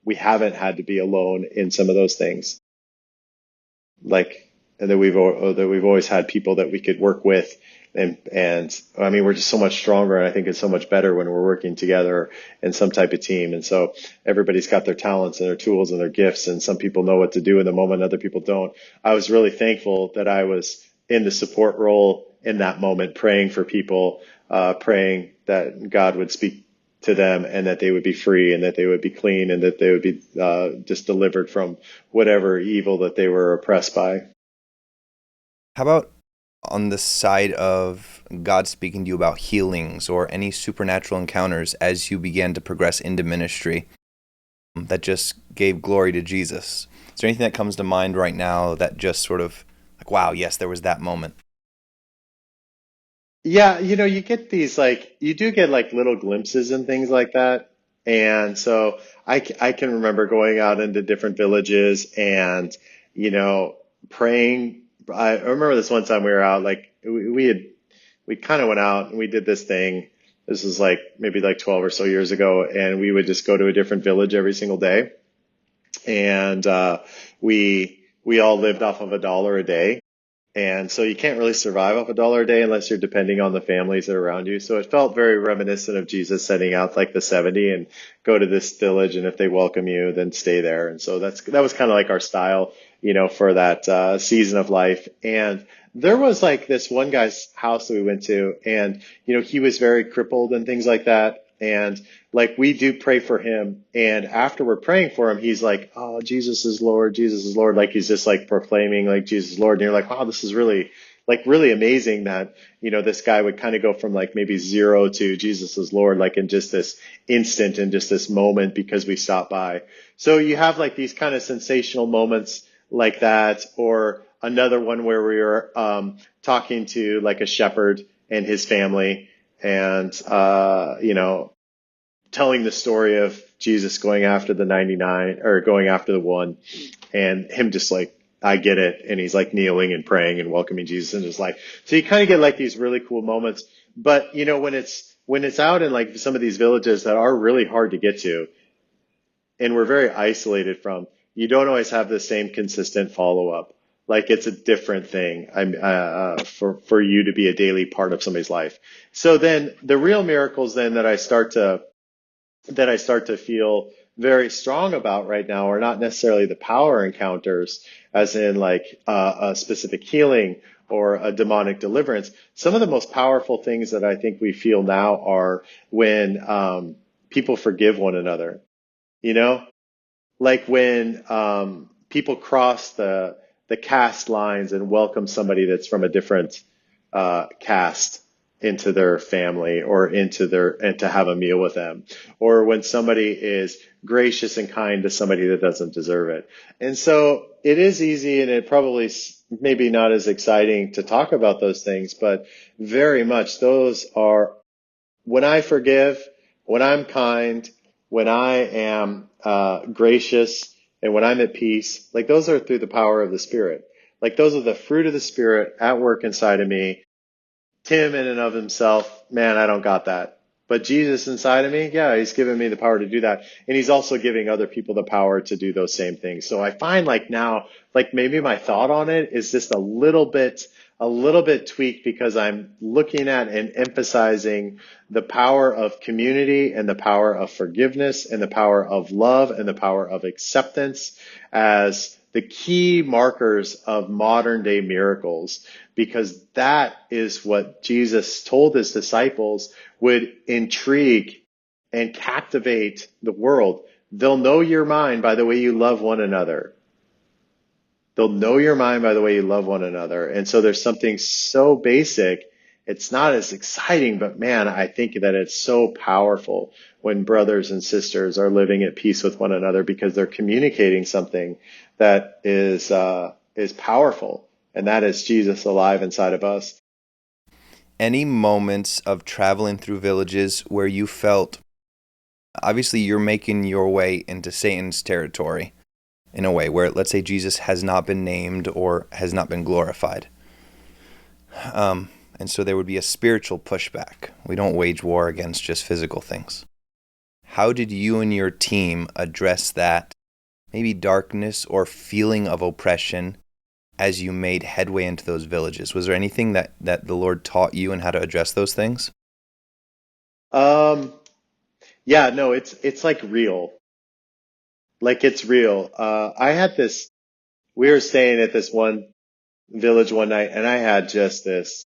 we haven't had to be alone in some of those things, like, and that we've always had people that we could work with. And I mean, we're just so much stronger, and I think it's so much better when we're working together in some type of team. And so everybody's got their talents and their tools and their gifts, and some people know what to do in the moment, other people don't. I was really thankful that I was in the support role in that moment, praying for people, praying that God would speak to them, and that they would be free, and that they would be clean, and that they would be just delivered from whatever evil that they were oppressed by. How about on the side of God speaking to you about healings or any supernatural encounters as you began to progress into ministry that just gave glory to Jesus? Is there anything that comes to mind right now that just sort of like, wow, yes, there was that moment? Yeah, you do get like little glimpses and things like that. And so I can remember going out into different villages and, you know, praying. I remember this one time we were out, like we kind of went out and we did this thing, This is like maybe like 12 or so years ago, and we would just go to a different village every single day, and we all lived off of $1 a day. And so you can't really survive off $1 a day unless you're depending on the families that are around you. So it felt very reminiscent of Jesus sending out like the 70 and go to this village, and if they welcome you, then stay there. And so that was kind of like our style, for that season of life. And there was like this one guy's house that we went to, and he was very crippled and things like that. And like we do pray for him, and after we're praying for him, he's like, "Oh, Jesus is Lord, Jesus is Lord." Like he's just like proclaiming like Jesus is Lord. And you're like, "Wow, this is really amazing that, this guy would kind of go from like maybe zero to Jesus is Lord, like in just this instant, in just this moment, because we stopped by." So you have like these kind of sensational moments like that, or another one where we were talking to like a shepherd and his family, and telling the story of Jesus going after the 99, or going after the one, and him just like, "I get it," and he's like kneeling and praying and welcoming Jesus in his life. So you kind of get like these really cool moments. But when it's out in like some of these villages that are really hard to get to, and we're very isolated from, you don't always have the same consistent follow up. Like it's a different thing for you to be a daily part of somebody's life. So then the real miracles then that I start to feel very strong about right now are not necessarily the power encounters, as in like a specific healing or a demonic deliverance. Some of the most powerful things that I think we feel now are when people forgive one another. You know, like when people cross the caste lines and welcome somebody that's from a different caste into their family, or and to have a meal with them, or when somebody is gracious and kind to somebody that doesn't deserve it. And so it is easy, and it probably maybe not as exciting to talk about those things, but very much those are, when I forgive, when I'm kind, when I am gracious, and when I'm at peace, like those are through the power of the Spirit. Like those are the fruit of the Spirit at work inside of me. Tim in and of himself, man, I don't got that. But Jesus inside of me, yeah, he's given me the power to do that. And he's also giving other people the power to do those same things. So I find like now, like maybe my thought on it is just a little bit tweaked, because I'm looking at and emphasizing the power of community, and the power of forgiveness, and the power of love, and the power of acceptance as the key markers of modern day miracles, because that is what Jesus told his disciples would intrigue and captivate the world. They'll know your mind by the way you love one another. They'll know your mind by the way you love one another. And so there's something so basic. It's not as exciting, but man, I think that it's so powerful when brothers and sisters are living at peace with one another, because they're communicating something that is powerful, and that is Jesus alive inside of us. Any moments of traveling through villages where you felt, obviously you're making your way into Satan's territory in a way where, let's say, Jesus has not been named or has not been glorified. And so there would be a spiritual pushback. We don't wage war against just physical things. How did you and your team address that, maybe darkness or feeling of oppression, as you made headway into those villages? Was there anything that the Lord taught you and how to address those things? Um, yeah, no, it's like real. Like it's real. We were staying at this one village one night, and I had just this.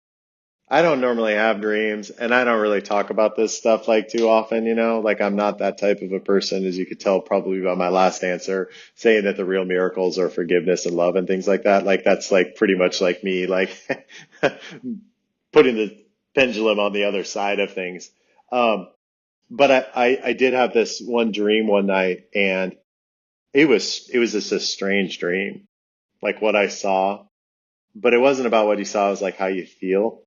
I don't normally have dreams, and I don't really talk about this stuff like too often, like I'm not that type of a person, as you could tell probably by my last answer, saying that the real miracles are forgiveness and love and things like that. Like that's like pretty much like me, like putting the pendulum on the other side of things. Um, but I did have this one dream one night, and it was just a strange dream, like what I saw, but it wasn't about what you saw. It was like how you feel,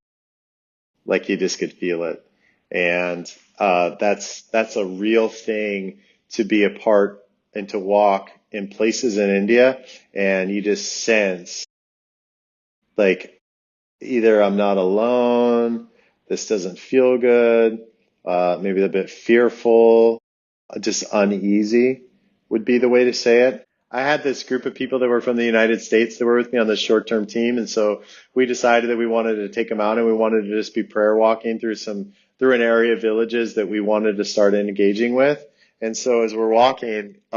like you just could feel it. And that's a real thing, to be a part and to walk in places in India, and you just sense like, either I'm not alone, this doesn't feel good, maybe a bit fearful, just uneasy would be the way to say it. I had this group of people that were from the United States that were with me on the short-term team, and so we decided that we wanted to take them out and we wanted to just be prayer walking through an area of villages that we wanted to start engaging with. And so as we walk into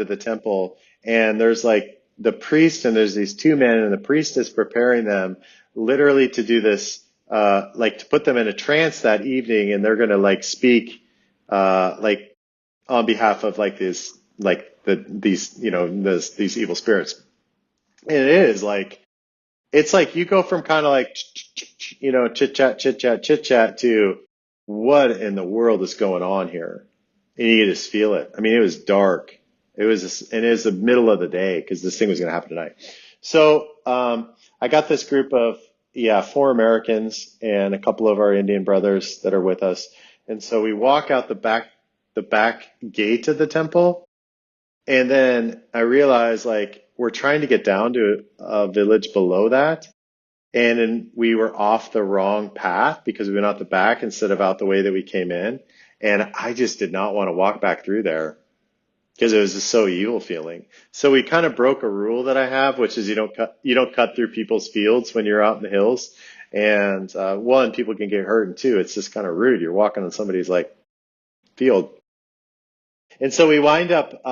the temple, and there's like the priest, and there's these two men, and the priest is preparing them literally to do this, like to put them in a trance that evening, and they're going to like speak, like on behalf of like this, like these evil spirits. And it's like you go from kind of like, chit chat to what in the world is going on here? And you just feel it. I mean, it was dark. And it was the middle of the day because this thing was going to happen tonight. So, I got this group of, four Americans and a couple of our Indian brothers that are with us. And so we walk out the back gate of the temple. And then I realized like we're trying to get down to a village below that. And then we were off the wrong path because we went out the back instead of out the way that we came in. And I just did not want to walk back through there because it was just so evil feeling. So we kind of broke a rule that I have, which is you don't cut through people's fields when you're out in the hills. And one, people can get hurt, and two, it's just kind of rude. You're walking on somebody's like field. And so we wind up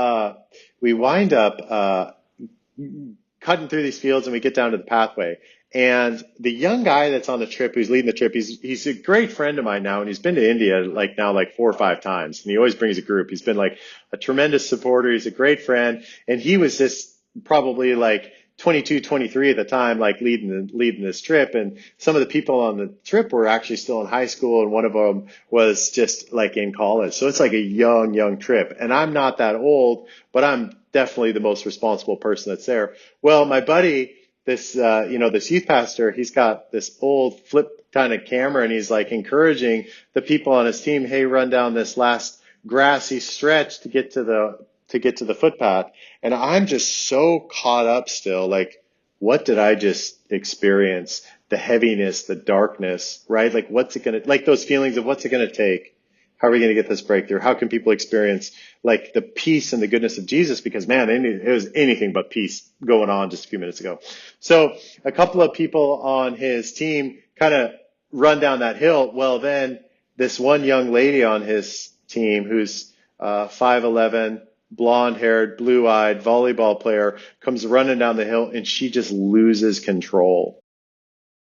cutting through these fields, and we get down to the pathway. And the young guy that's on the trip, who's leading the trip, he's a great friend of mine now, and he's been to India like 4 or 5 times, and he always brings a group. He's been like a tremendous supporter. He's a great friend, and he was just probably like 22, 23 at the time, like leading this trip. And some of the people on the trip were actually still in high school, and one of them was just like in college. So it's like a young trip. And I'm not that old, but I'm definitely the most responsible person that's there. Well, my buddy, this youth pastor, he's got this old flip kind of camera, and he's like encouraging the people on his team, hey, run down this last grassy stretch to get to the footpath. And I'm just so caught up still, like, what did I just experience? The heaviness, the darkness, right? Like, like those feelings of what's it going to take? How are we going to get this breakthrough? How can people experience like the peace and the goodness of Jesus? Because man, it was anything but peace going on just a few minutes ago. So a couple of people on his team kind of run down that hill. Well, then this one young lady on his team who's 5'11", blonde-haired, blue-eyed volleyball player comes running down the hill, and she just loses control.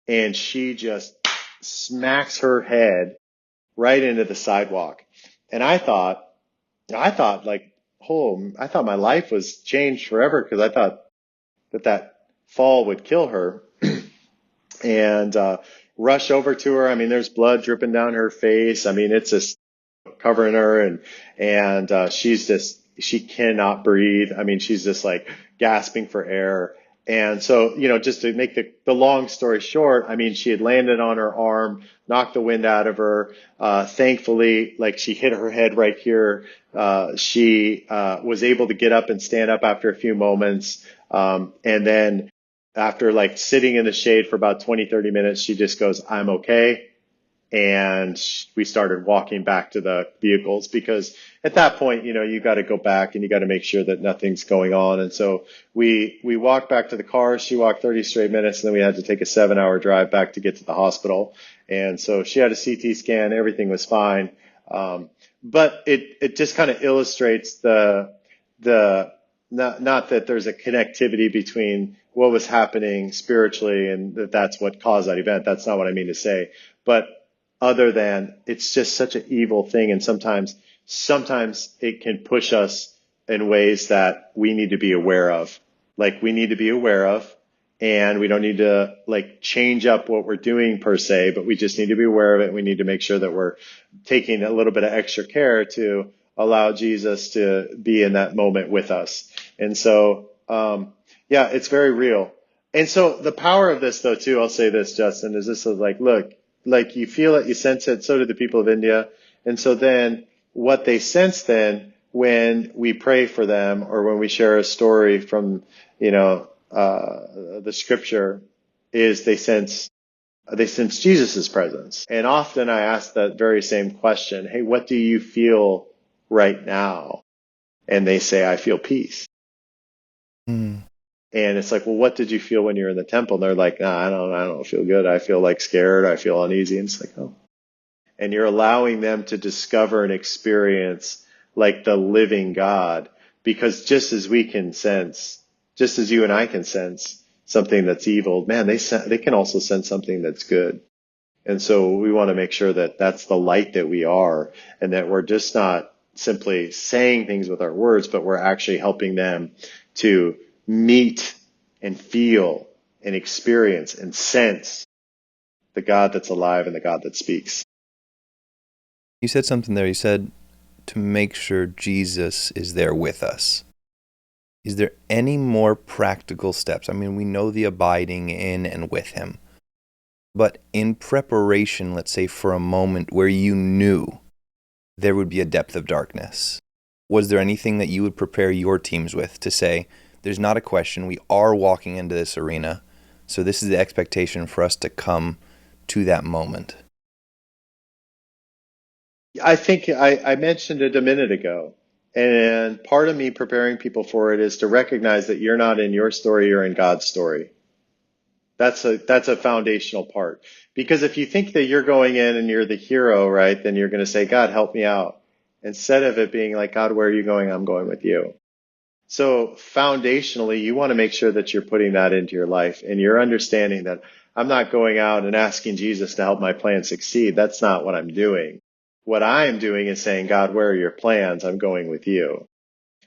And she just smacks her head right into the sidewalk. And I thought like, I thought my life was changed forever because I thought that fall would kill her. And rush over to her. I mean, there's blood dripping down her face. I mean, it's just covering her, and she cannot breathe. I mean, she's just like gasping for air. And so, just to make the long story short, I mean, she had landed on her arm, knocked the wind out of her. Thankfully, like she hit her head right here. She was able to get up and stand up after a few moments. And then after like sitting in the shade for about 20, 30 minutes, she just goes, I'm okay. And we started walking back to the vehicles because at that point, you got to go back and you got to make sure that nothing's going on. And so we walked back to the car. She walked 30 straight minutes, and then we had to take a 7-hour drive back to get to the hospital. And so she had a CT scan. Everything was fine. But it just kind of illustrates not that there's a connectivity between what was happening spiritually and that's what caused that event. That's not what I mean to say. But other than it's just such an evil thing, and sometimes it can push us in ways that we need to be aware of. Like we need to be aware of, and we don't need to like change up what we're doing per se, but we just need to be aware of it. We need to make sure that we're taking a little bit of extra care to allow Jesus to be in that moment with us. And so, it's very real. And so the power of this though, too, I'll say this, Justin, is this is like, look, like you feel it, you sense it, so do the people of India. And so then what they sense then when we pray for them or when we share a story from, the scripture is they sense They sense Jesus's presence. And often I ask that very same question, hey, what do you feel right now? And they say, I feel peace. Mm. And it's like, well, what did you feel when you were in the temple? And they're like, nah, I don't feel good. I feel like scared. I feel uneasy. And it's like, oh. And you're allowing them to discover and experience like the living God, because just as we can sense, just as you and I can sense something that's evil, man, they can also sense something that's good. And so we want to make sure that that's the light that we are, and that we're just not simply saying things with our words, but we're actually helping them to meet and feel and experience and sense the God that's alive and the God that speaks. You said something there. You said to make sure Jesus is there with us. Is there any more practical steps? I mean, we know the abiding in and with him. But in preparation, let's say, for a moment where you knew there would be a depth of darkness, was there anything that you would prepare your teams with to say, there's not a question, we are walking into this arena, so this is the expectation for us to come to that moment? I think I mentioned it a minute ago. And part of me preparing people for it is to recognize that you're not in your story, you're in God's story. That's a foundational part. Because if you think that you're going in and you're the hero, right, then you're going to say, God, help me out. Instead of it being like, God, where are you going? I'm going with you. So foundationally, you want to make sure that you're putting that into your life, and you're understanding that I'm not going out and asking Jesus to help my plan succeed. That's not what I'm doing. What I am doing is saying, God, where are your plans? I'm going with you.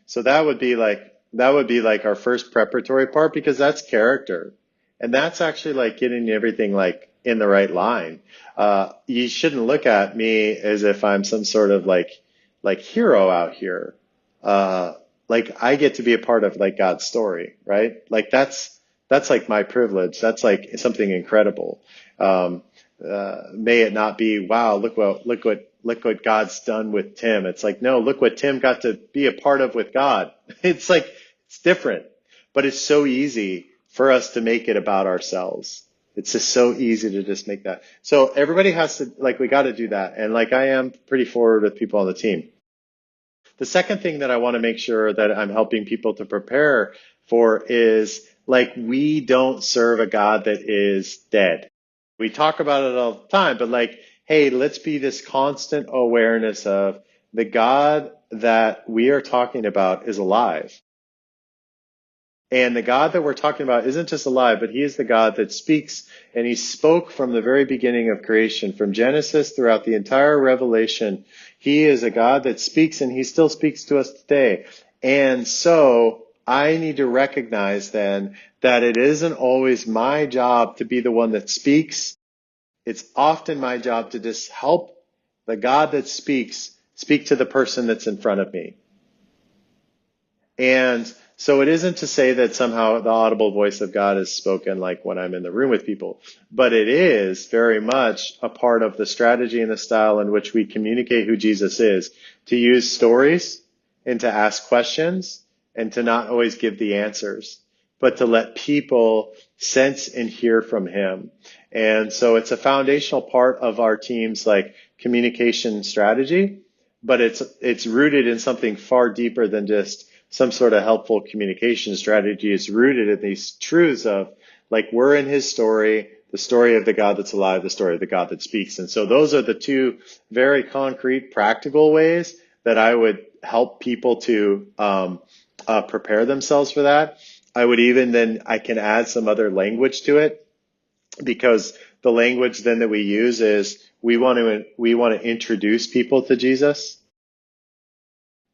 So that would be like our first preparatory part, because that's character. And that's actually like getting everything like in the right line. You shouldn't look at me as if I'm some sort of like hero out here. Uh, like I get to be a part of like God's story, right? Like that's like my privilege. That's like something incredible. Um, may it not be, wow, look what God's done with Tim. It's like, no, look what Tim got to be a part of with God. It's like, it's different, but it's so easy for us to make it about ourselves. It's just so easy to just make that. So everybody has to, like, we got to do that. And like, I am pretty forward with people on the team. The second thing that I want to make sure that I'm helping people to prepare for is like, we don't serve a God that is dead. We talk about it all the time, but like, hey, let's be this constant awareness of the God that we are talking about is alive. And the God that we're talking about isn't just alive, but he is the God that speaks, and he spoke from the very beginning of creation, from Genesis throughout the entire Revelation. He is a God that speaks, and he still speaks to us today. And so I need to recognize then that it isn't always my job to be the one that speaks. It's often my job to just help the God that speaks speak to the person that's in front of me. And so it isn't to say that somehow the audible voice of God is spoken like when I'm in the room with people, but it is very much a part of the strategy and the style in which we communicate who Jesus is, to use stories and to ask questions and to not always give the answers, but to let people sense and hear from him. And so it's a foundational part of our team's like communication strategy, but it's rooted in something far deeper than just some sort of helpful communication strategy. Is rooted in these truths of like, we're in his story, the story of the God that's alive, the story of the God that speaks. And so those are the two very concrete, practical ways that I would help people to prepare themselves for that. I can add some other language to it, because the language then that we use is we want to introduce people to Jesus.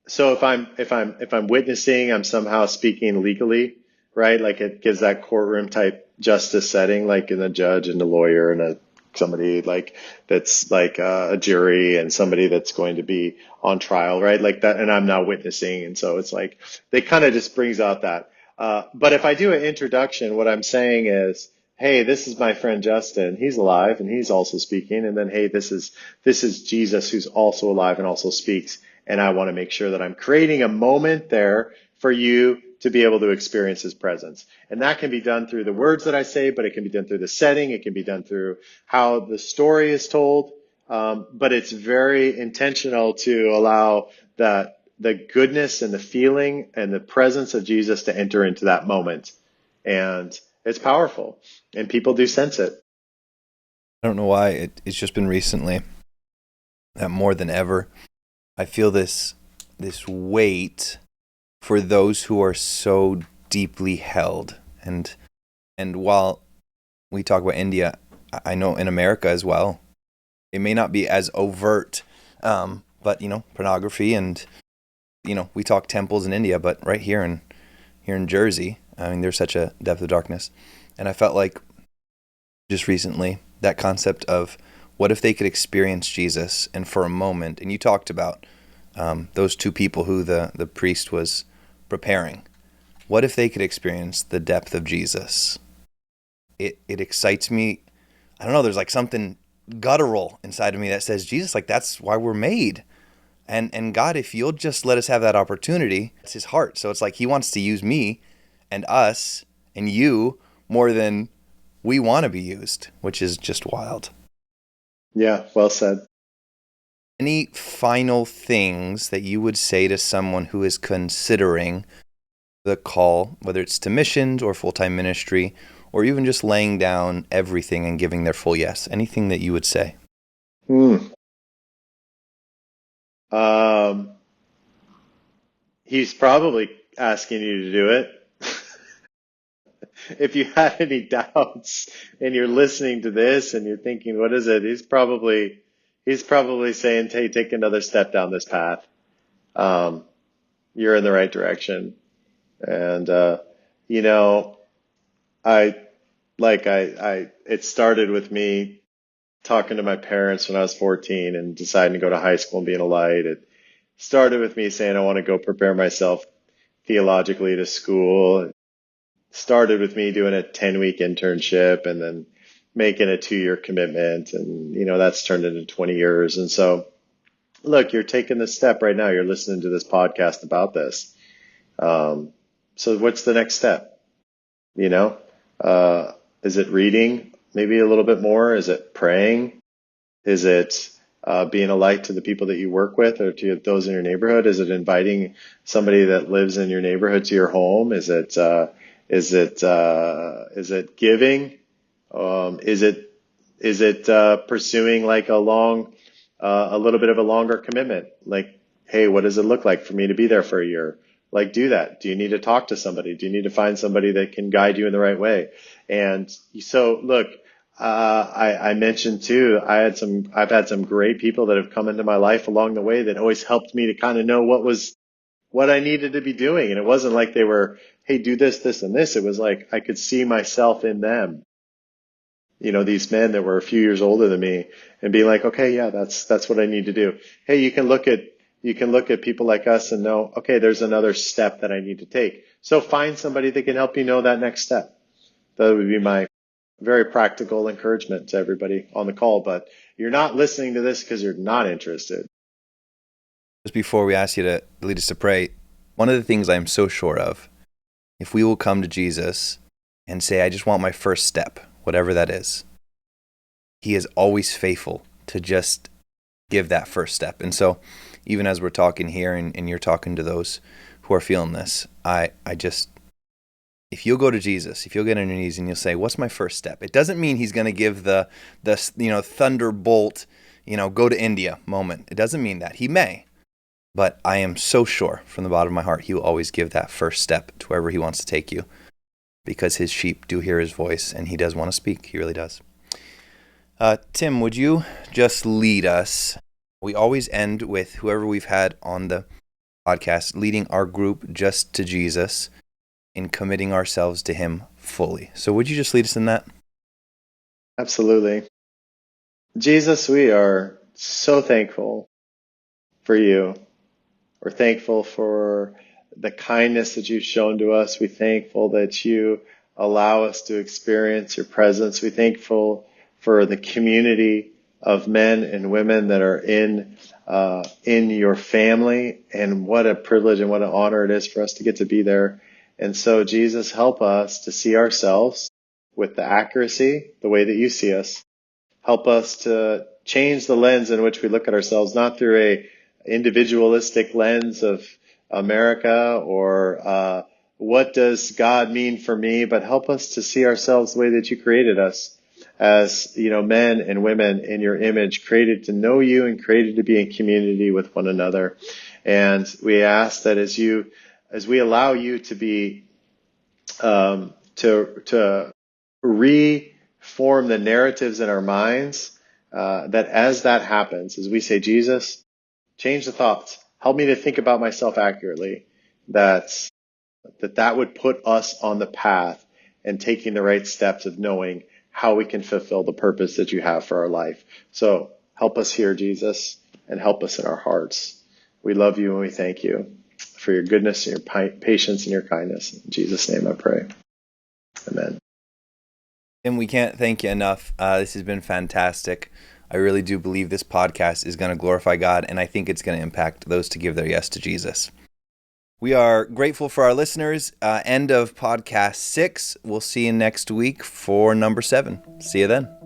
So if I'm witnessing, I'm somehow speaking legally, right? Like it gives that courtroom type justice setting, like in a judge and a lawyer and somebody like that's like a jury and somebody that's going to be on trial, right? Like that, and I'm now witnessing, and so it's like they kind of just brings out that. But if I do an introduction, what I'm saying is, hey, this is my friend Justin. He's alive and he's also speaking. And then, hey, this is Jesus who's also alive and also speaks. And I want to make sure that I'm creating a moment there for you to be able to experience his presence. And that can be done through the words that I say, but it can be done through the setting. It can be done through how the story is told. But it's very intentional to allow that the goodness and the feeling and the presence of Jesus to enter into that moment. And it's powerful, and people do sense it. I don't know why. It's just been recently that more than ever, I feel this weight for those who are so deeply held. And while we talk about India, I know in America as well, it may not be as overt, but pornography, and we talk temples in India, but right here in Jersey, I mean, there's such a depth of darkness. And I felt like just recently that concept of what if they could experience Jesus, and for a moment, and you talked about those two people who the priest was preparing. What if they could experience the depth of Jesus? It excites me. I don't know, there's like something guttural inside of me that says, Jesus, like that's why we're made. And God, if you'll just let us have that opportunity, it's his heart. So it's like he wants to use me and us and you more than we want to be used, which is just wild. Yeah, well said. Any final things that you would say to someone who is considering the call, whether it's to missions or full-time ministry, or even just laying down everything and giving their full yes? Anything that you would say? He's probably asking you to do it. If you had any doubts and you're listening to this and you're thinking, what is it? He's probably saying, hey, take another step down this path. You're in the right direction. And, it started with me talking to my parents when I was 14 and deciding to go to high school and being a light. It started with me saying, I want to go prepare myself theologically to school. It started with me doing a 10-week internship and then making a 2-year commitment. And, that's turned into 20 years. And so, look, you're taking this step right now. You're listening to this podcast about this. So what's the next step? Is it reading maybe a little bit more? Is it praying? Is it being a light to the people that you work with or to those in your neighborhood? Is it inviting somebody that lives in your neighborhood to your home? Is it giving? Is it pursuing like a little bit of a longer commitment? Like, hey, what does it look like for me to be there for a year? Like, do that. Do you need to talk to somebody? Do you need to find somebody that can guide you in the right way? And so, look, I mentioned too, I've had some great people that have come into my life along the way that always helped me to kind of know what I needed to be doing. And it wasn't like they were, hey, do this, this, and this. It was like I could see myself in them. These men that were a few years older than me and be like, okay, yeah, that's what I need to do. Hey, you can look at people like us and know, okay, there's another step that I need to take. So find somebody that can help you know that next step. That would be my very practical encouragement to everybody on the call. But you're not listening to this because you're not interested. Just before we ask you to lead us to pray, one of the things I'm so sure of, if we will come to Jesus and say, I just want my first step, whatever that is, he is always faithful to just give that first step. And so even as we're talking here and you're talking to those who are feeling this, I just, if you'll go to Jesus, if you'll get on your knees and you'll say, what's my first step? It doesn't mean he's going to give the thunderbolt, go to India moment. It doesn't mean that. He may. But I am so sure from the bottom of my heart, he will always give that first step to wherever he wants to take you, because his sheep do hear his voice and he does want to speak. He really does. Tim, would you just lead us? We always end with whoever we've had on the podcast leading our group just to Jesus in committing ourselves to him fully. So would you just lead us in that? Absolutely. Jesus, we are so thankful for you. We're thankful for the kindness that you've shown to us. We're thankful that you allow us to experience your presence. We're thankful for the community of men and women that are in your family, and what a privilege and what an honor it is for us to get to be there. And so, Jesus, help us to see ourselves with the accuracy, the way that you see us. Help us to change the lens in which we look at ourselves, not through a individualistic lens of America or what does God mean for me, but help us to see ourselves the way that you created us as, men and women in your image, created to know you and created to be in community with one another. And we ask that as we allow you to be to reform the narratives in our minds, that as that happens, as we say, Jesus, change the thoughts, help me to think about myself accurately, that would put us on the path and taking the right steps of knowing how we can fulfill the purpose that you have for our life. So help us here, Jesus, and help us in our hearts. We love you and we thank you for your goodness and your patience and your kindness. In Jesus' name I pray. Amen. And we can't thank you enough. This has been fantastic. I really do believe this podcast is going to glorify God, and I think it's going to impact those to give their yes to Jesus. We are grateful for our listeners. End of podcast 6. We'll see you next week for number 7. See you then.